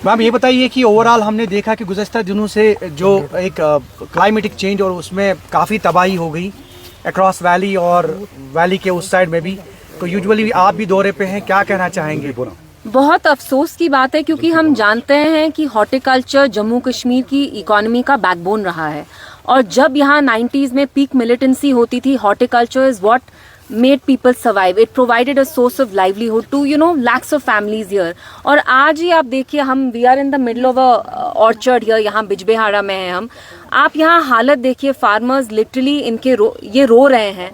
Ma'am ये बताइए कि ओवरऑल हमने देखा कि गुज़श्ता दिनों से जो एक क्लाइमेटिक चेंज और उसमें काफ़ी तबाही हो गई अक्रॉस वैली और वैली के उस साइड में भी, तो यूजुअली आप भी दौरे पे हैं, क्या कहना चाहेंगे? बहुत अफसोस की बात है क्योंकि हम जानते हैं कि हॉर्टिकल्चर जम्मू कश्मीर की इकोनॉमी का बैकबोन रहा है और जब यहाँ 90s में पीक मिलिटेंसी होती थी, horticulture is what made people survive. It provided a source of livelihood to lakhs of families here. और आज ही आप देखिए हम we are in the middle of a orchard here, यहाँ बिजबेहाड़ा में हैं हम. आप यहाँ हालत देखिए, फार्मर्स लिटरली इनके ये रो रहे हैं,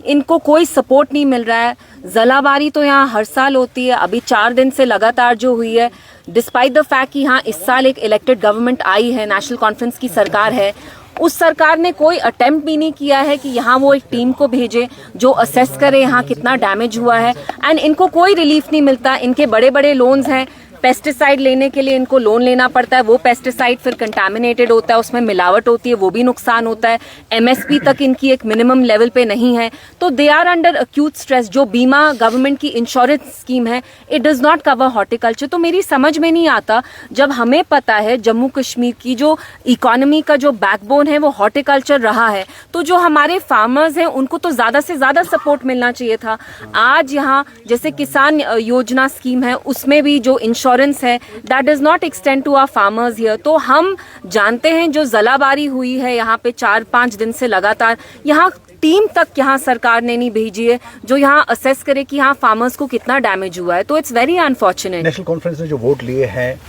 इनको कोई सपोर्ट नहीं मिल रहा है. जलाबारी तो यहाँ हर साल होती है, अभी 4 दिन से लगातार जो हुई है, डिस्पाइट द फैक्ट कि यहाँ इस साल एक इलेक्टेड गवर्नमेंट आई है, नेशनल कॉन्फ्रेंस की सरकार है, उस सरकार ने कोई अटेम्प्ट भी नहीं किया है कि यहाँ वो एक टीम को भेजे जो असेस करे यहाँ कितना डैमेज हुआ है. एंड इनको कोई रिलीफ नहीं मिलता. इनके बड़े बड़े लोन्स हैं, पेस्टिसाइड लेने के लिए इनको लोन लेना पड़ता है, वो पेस्टिसाइड फिर कंटामिनेटेड होता है, उसमें मिलावट होती है, वो भी नुकसान होता है. एमएसपी तक इनकी एक मिनिमम लेवल पे नहीं है, तो they are under acute stress. जो बीमा गवर्नमेंट की इंश्योरेंस स्कीम है, it does not cover horticulture. तो मेरी समझ में नहीं आता, जब हमें पता है जम्मू कश्मीर की जो इकोनॉमी का जो बैकबोन है वो हॉर्टिकल्चर रहा है, तो जो हमारे फार्मर्स हैं उनको तो ज्यादा से ज्यादा सपोर्ट मिलना चाहिए था. आज यहाँ जैसे किसान योजना स्कीम है, उसमें भी जो इंश्योरेंस है that does not extend to our farmers here. तो हम जानते हैं जो जलाबारी हुई है यहाँ पे 4-5 दिन से लगातार, यहाँ टीम तक यहाँ सरकार ने नहीं भेजी है जो यहाँ असेस करे कि यहाँ फार्मर्स को कितना डैमेज हुआ है. तो it's very unfortunate. National conference ने जो वोट लिए हैं,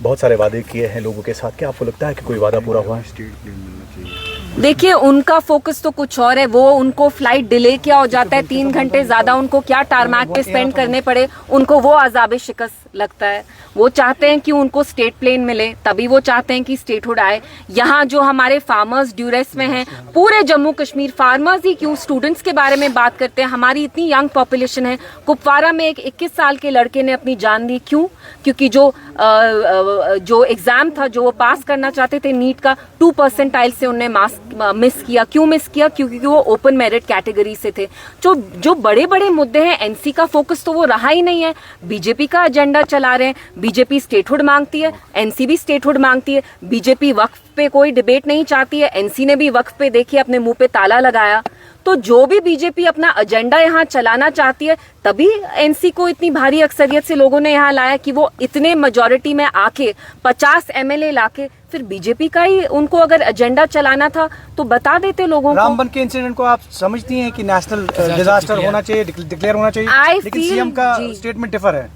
बहुत सारे वादे किए हैं लोगों के साथ, क्या आपको लगता है कि कोई वादा पूरा हुआ है? देखिए उनका फोकस तो कुछ और है. वो उनको फ्लाइट डिले क्या हो जाता है, 3 घंटे ज्यादा उनको क्या टारमैक पे स्पेंड करने पड़े, उनको वो अजाब शिकस्त लगता है. वो चाहते हैं कि उनको स्टेट प्लेन मिले, तभी वो चाहते हैं कि स्टेटहुड आए. यहाँ जो हमारे फार्मर्स ड्यूरेस में हैं, पूरे जम्मू कश्मीर फार्मर्स ही क्यों, स्टूडेंट्स के बारे में बात करते हैं. हमारी इतनी यंग पॉपुलेशन है. कुपवारा में एक 21 साल के लड़के ने अपनी जान दी. क्यों? क्योंकि जो एग्जाम था जो वो पास करना चाहते थे नीट का, 2 परसेंटाइल से उन्हें मिस किया. क्यों मिस किया? क्योंकि वो ओपन मेरिट कैटेगरी से थे. जो बड़े बड़े मुद्दे हैं, एनसी का फोकस तो वो रहा ही नहीं है. बीजेपी का एजेंडा चला रहे हैं. बीजेपी स्टेटहुड मांगती है, एनसी भी स्टेटहुड मांगती है. बीजेपी वक्फ पे कोई डिबेट नहीं चाहती है, एनसी ने भी वक्फ पे देखिए अपने मुंह पे ताला लगाया. तो जो भी बीजेपी अपना एजेंडा यहाँ चलाना चाहती है, तभी एनसी को इतनी भारी अक्सरियत से लोगों ने यहाँ लाया कि वो इतने मेजॉरिटी में आके 50 एमएलए लाके, फिर बीजेपी का ही उनको अगर एजेंडा चलाना था तो बता देते लोगों को. रामबन के इंसिडेंट को आप समझती हैं कि नेशनल डिजास्टर होना चाहिए, डिक्लेयर होना चाहिए, लेकिन सीएम का स्टेटमेंट डिफर है.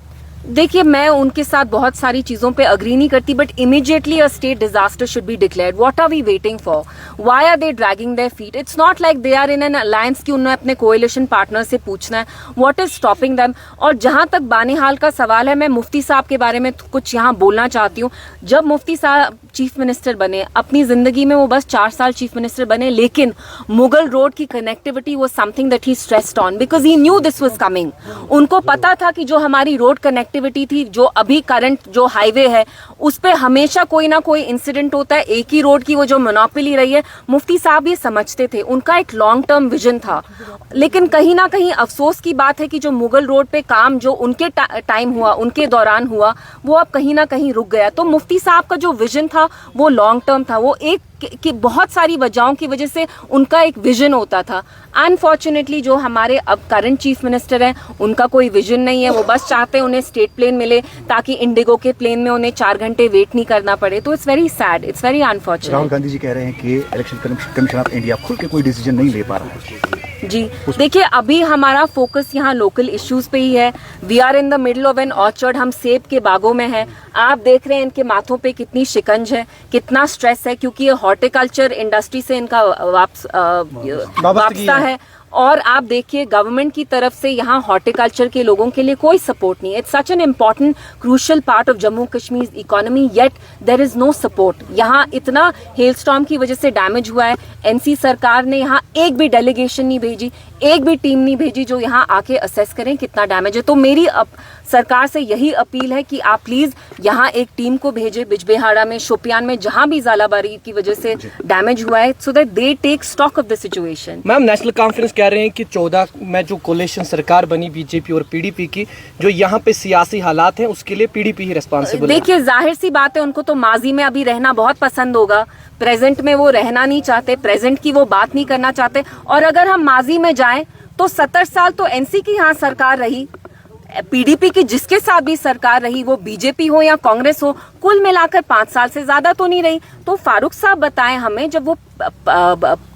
देखिए मैं उनके साथ बहुत सारी चीजों पे अग्री नहीं करती, but immediately a state disaster should be declared. What are we waiting for? Why are they dragging their feet? It's not like they are in an alliance कि उन्हें अपने कोएलिशन पार्टनर से पूछना है. What is stopping them? और जहां तक बानीहाल का सवाल है, मैं मुफ्ती साहब के बारे में कुछ यहाँ बोलना चाहती हूँ. जब मुफ्ती साहब चीफ मिनिस्टर बने, अपनी जिंदगी में वो बस 4 साल चीफ मिनिस्टर बने, लेकिन मुगल रोड की connectivity was something that he stressed on because he new this was coming. उनको पता था कि जो हमारी रोड कनेक्टिविटी थी, जो अभी करंट जो हाईवे है, उस पे हमेशा कोई ना कोई इंसिडेंट होता है. एक ही रोड की वो जो मोनोपोली रही है, मुफ्ती साहब ये समझते थे. उनका एक लॉन्ग टर्म विजन था. लेकिन कहीं ना कहीं अफसोस की बात है कि जो मुगल रोड पे काम जो उनके टाइम हुआ, उनके दौरान हुआ, वो अब कहीं ना कहीं रुक गया. तो मुफ्ती साहब का जो विजन था वो लॉन्ग टर्म था. वो एक कि बहुत सारी वजहों की वजह से उनका एक विजन होता था. अनफॉर्चुनेटली जो हमारे अब करंट चीफ मिनिस्टर हैं, उनका कोई विजन नहीं है. वो बस चाहते हैं उन्हें स्टेट प्लेन मिले ताकि इंडिगो के प्लेन में उन्हें 4 घंटे वेट नहीं करना पड़े. तो it's very sad, it's very unfortunate. Rahul Gandhi ji कह रहे हैं कि इलेक्शन कमीशन ऑफ इंडिया खुल के कोई डिसीजन नहीं ले पा रहा है. जी देखिए, अभी हमारा फोकस यहाँ लोकल इश्यूज पे ही है. We are in the middle of an orchard. हम सेब के बागों में हैं. आप देख रहे हैं इनके माथों पे कितनी शिकंज है, कितना स्ट्रेस है, क्योंकि ये हॉर्टिकल्चर इंडस्ट्री से इनका वापसा है. और आप देखिए गवर्नमेंट की तरफ से यहाँ हॉर्टिकल्चर के लोगों के लिए कोई सपोर्ट नहीं है. It's such an important crucial part of Jammu Kashmir economy, yet there is no support. यहाँ इतना हेलस्टॉर्म की वजह से डैमेज हुआ है. एनसी सरकार ने यहाँ एक भी डेलीगेशन नहीं भेजी, एक भी टीम नहीं भेजी जो यहाँ आके असेस करें कितना डैमेज है. तो मेरी अब सरकार से यही अपील है कि आप प्लीज यहाँ एक टीम को भेजे बिजबेहाड़ा में, शोपियान में, जहां भी ज़ालाबारी की वजह से डैमेज हुआ है, so that they take stock of the situation. Ma'am, National Conference कह रहे हैं कि 14 में जो कोलिशन सरकार बनी बीजेपी और पीडीपी की, जो यहाँ पे सियासी हालात हैं उसके लिए पीडीपी ही रिस्पॉन्सिबल है। देखिए, जाहिर सी बात है, उनको तो माजी में अभी रहना बहुत पसंद होगा, प्रेजेंट में वो रहना नहीं चाहते, प्रेजेंट की वो बात नहीं करना चाहते। और अगर हम माजी में जाएं तो 70 साल तो एनसी की यहाँ सरकार रही, पीडीपी की जिसके साथ भी सरकार रही, वो बीजेपी हो या कांग्रेस हो, कुल मिलाकर 5 साल से ज्यादा तो नहीं रही। तो फारूक साहब बताएं हमें, जब वो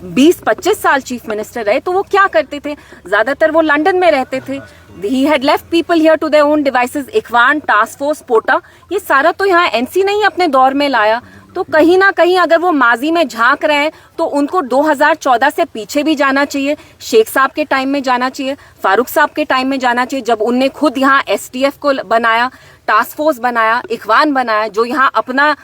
20-25 साल चीफ मिनिस्टर रहे तो वो क्या करते थे? ज्यादातर वो लंदन में रहते थे। He had left people here to their own devices. Ikhwan, task force, POTA, ये सारा तो यहाँ एनसी नहीं अपने दौर में लाया। तो कहीं ना कहीं अगर वो माजी में झांक रहे हैं तो उनको 2014 से पीछे भी जाना चाहिए, शेख साहब के टाइम में जाना चाहिए, फारूक साहब के टाइम में जाना चाहिए, जब उनने खुद यहाँ एसटीएफ को बनाया, टास्क फोर्स बनाया, इखवान बनाया, जो यहाँ अपना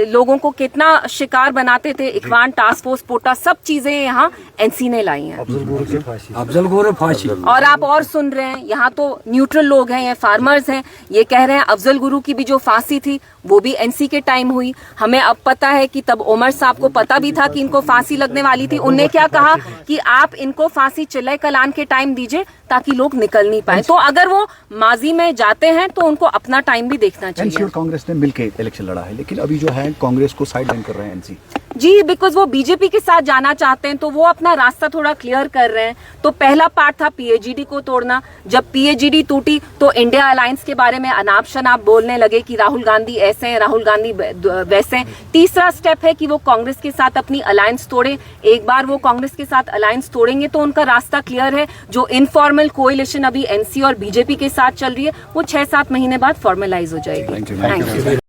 लोगों को कितना शिकार बनाते थे। इखवान, टास्क फोर्स, पोटा, सब चीजें यहाँ एनसी ने लाई हैं। अफजल गोरे फांसी। और आप और सुन रहे हैं, यहाँ तो न्यूट्रल लोग हैं, ये फार्मर्स हैं, ये कह रहे हैं अफजल गुरु की भी जो फांसी थी वो भी एनसी के टाइम हुई। हमें अब पता है कि तब उमर साहब को पता भी था कि इनको फांसी लगने वाली थी। उनने क्या कहा कि आप इनको फांसी चिल्ले कलान के टाइम दीजिए ताकि लोग निकल नहीं पाए। तो अगर वो माजी में जाते हैं तो उनको अपना टाइम भी देखना एनसी चाहिए। और कांग्रेस ने मिलकर इलेक्शन लड़ा है, लेकिन अभी जो है कांग्रेस को साइड लाइन कर रहे हैं एनसी। जी, बिकॉज वो बीजेपी के साथ जाना चाहते हैं तो वो अपना रास्ता थोड़ा क्लियर कर रहे हैं। तो पहला पार्ट था पीएजीडी को तोड़ना। जब पीएजीडी टूटी तो इंडिया अलायंस के बारे में अनाप शनाप बोलने लगे कि राहुल गांधी ऐसे हैं, राहुल गांधी वैसे हैं। तीसरा स्टेप है कि वो कांग्रेस के साथ अपनी अलायंस तोड़े। एक बार वो कांग्रेस के साथ अलायंस तोड़ेंगे तो उनका रास्ता क्लियर है। जो इनफॉर्मल कोएलिशन अभी एनसी और बीजेपी के साथ चल रही है वो 6-7 महीने बाद फॉर्मलाइज हो जाएगी। Thank you.